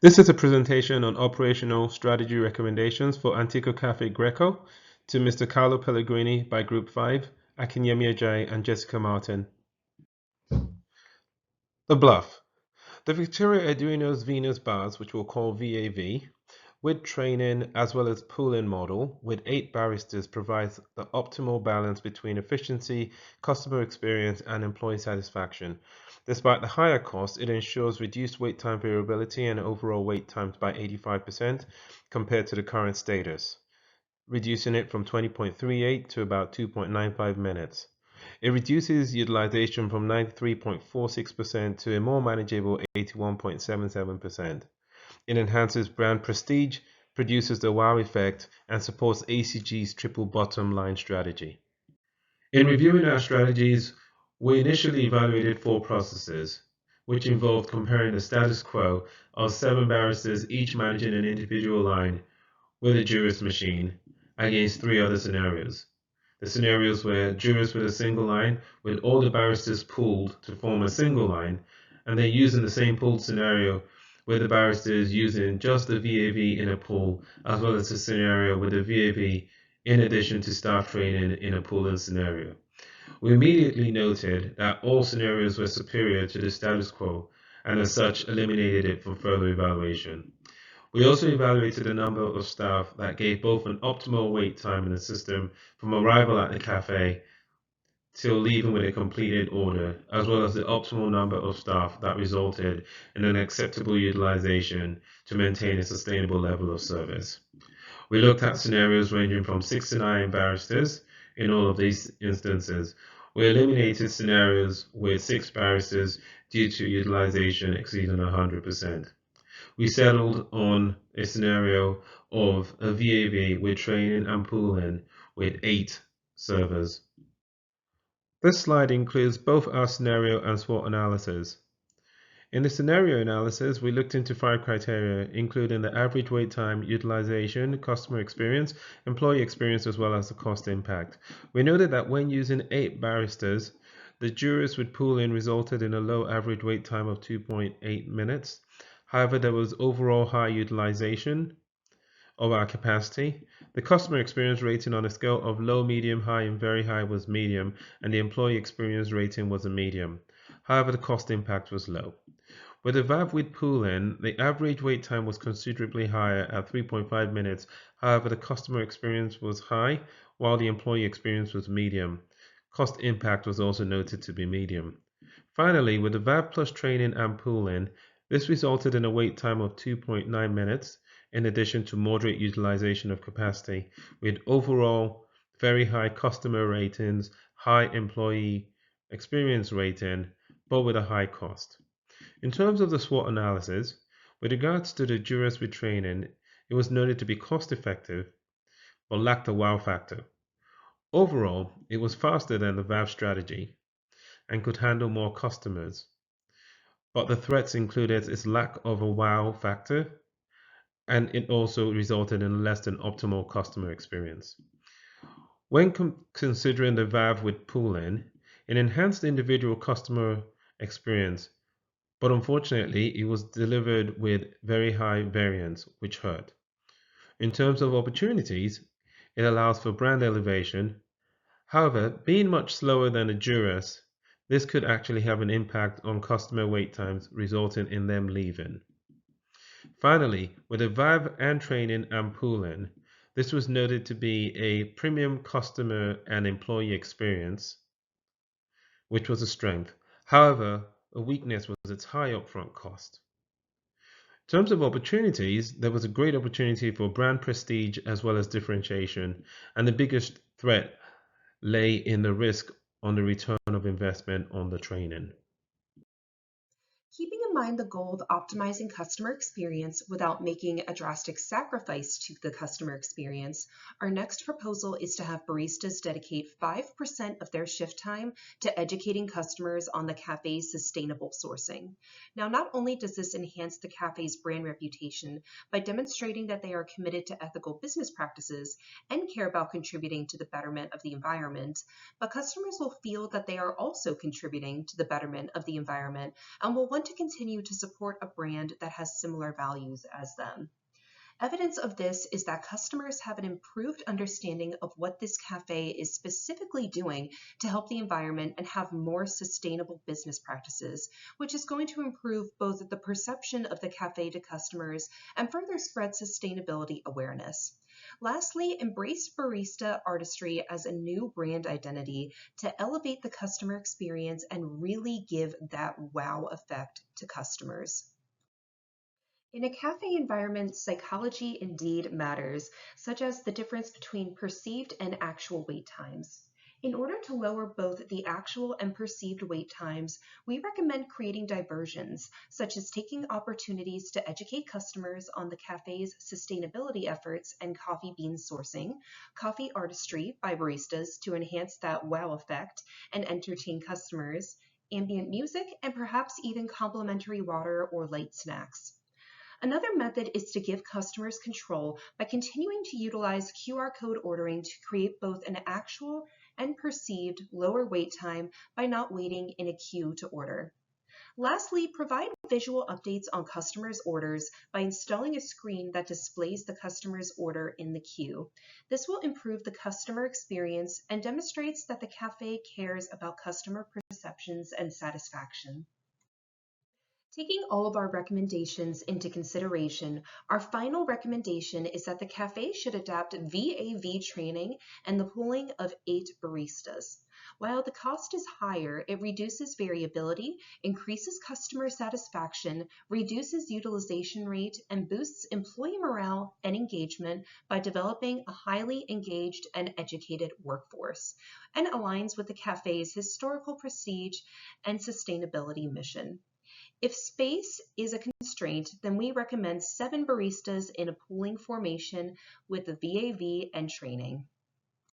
This is a presentation on operational strategy recommendations for Antico Café Greco to Mr. Carlo Pellegrini by Group 5, Akinyemi Ajayi and Jessica Martin. The Bluff. The Victoria Arduino's Venus bars, which we'll call VAV, with training as well as pooling model with 8 barristers provides the optimal balance between efficiency, customer experience, and employee satisfaction. Despite the higher cost, it ensures reduced wait time variability and overall wait times by 85% compared to the current status, reducing it from 20.38 to about 2.95 minutes. It reduces utilization from 93.46% to a more manageable 81.77%. It enhances brand prestige, produces the wow effect, and supports ACG's triple bottom line strategy. In reviewing our strategies, we initially evaluated 4 processes, which involved comparing the status quo of 7 barristers each managing an individual line with a jurist machine against 3 other scenarios. The scenarios were jurors with a single line with all the barristers pooled to form a single line, and then using the same pooled scenario with the barristers using just the VAV in a pool, as well as a scenario with the VAV in addition to staff training in a pooling scenario. We immediately noted that all scenarios were superior to the status quo, and as such eliminated it from further evaluation. We also evaluated the number of staff that gave both an optimal wait time in the system from arrival at the cafe till leaving with a completed order, as well as the optimal number of staff that resulted in an acceptable utilization to maintain a sustainable level of service. We looked at scenarios ranging from 6 to 9 barristers in all of these instances. We eliminated scenarios with 6 barristers due to utilization exceeding 100%. We settled on a scenario of a VAV with training and pooling with 8 servers. This slide includes both our scenario and SWOT analysis. In the scenario analysis, we looked into 5 criteria, including the average wait time, utilization, customer experience, employee experience, as well as the cost impact. We noted that when using 8 barristers, the jurors with pooling resulted in a low average wait time of 2.8 minutes. However, there was overall high utilization of our capacity. The customer experience rating on a scale of low, medium, high, and very high was medium, and the employee experience rating was a medium. However, the cost impact was low. With the VAV with pooling, the average wait time was considerably higher at 3.5 minutes. However, the customer experience was high, while the employee experience was medium. Cost impact was also noted to be medium. Finally, with the VAV plus training and pooling, this resulted in a wait time of 2.9 minutes, in addition to moderate utilization of capacity, with overall very high customer ratings, high employee experience rating, but with a high cost. In terms of the SWOT analysis, with regards to the jurors with training, it was noted to be cost effective, but lacked a wow factor. Overall, it was faster than the VAV strategy and could handle more customers, but the threats included its lack of a wow factor, and it also resulted in less than optimal customer experience. When considering the VAV with pooling, it enhanced the individual customer experience, but unfortunately it was delivered with very high variance, which hurt. In terms of opportunities, it allows for brand elevation. However, being much slower than the jurors, this could actually have an impact on customer wait times, resulting in them leaving. Finally, with the VAV and training and pooling, this was noted to be a premium customer and employee experience, which was a strength. However, a weakness was its high upfront cost. In terms of opportunities, there was a great opportunity for brand prestige as well as differentiation, and the biggest threat lay in the risk on the return of investment on the training. Keeping in mind the goal of optimizing customer experience without making a drastic sacrifice to the customer experience, our next proposal is to have baristas dedicate 5% of their shift time to educating customers on the cafe's sustainable sourcing. Now, not only does this enhance the cafe's brand reputation by demonstrating that they are committed to ethical business practices and care about contributing to the betterment of the environment, but customers will feel that they are also contributing to the betterment of the environment and will want to continue continue to support a brand that has similar values as them. Evidence of this is that customers have an improved understanding of what this cafe is specifically doing to help the environment and have more sustainable business practices, which is going to improve both the perception of the cafe to customers and further spread sustainability awareness. Lastly, embrace barista artistry as a new brand identity to elevate the customer experience and really give that wow effect to customers. In a cafe environment, psychology indeed matters, such as the difference between perceived and actual wait times. In order to lower both the actual and perceived wait times, we recommend creating diversions, such as taking opportunities to educate customers on the cafe's sustainability efforts and coffee bean sourcing, coffee artistry by baristas to enhance that wow effect and entertain customers, ambient music, and perhaps even complimentary water or light snacks. Another method is to give customers control by continuing to utilize QR code ordering to create both an actual and perceived lower wait time by not waiting in a queue to order. Lastly, provide visual updates on customers' orders by installing a screen that displays the customer's order in the queue. This will improve the customer experience and demonstrates that the cafe cares about customer perceptions and satisfaction. Taking all of our recommendations into consideration, our final recommendation is that the cafe should adapt VAV training and the pooling of 8 baristas. While the cost is higher, it reduces variability, increases customer satisfaction, reduces utilization rate, and boosts employee morale and engagement by developing a highly engaged and educated workforce, and aligns with the cafe's historical prestige and sustainability mission. If space is a constraint, then we recommend 7 baristas in a pooling formation with the VAV and training.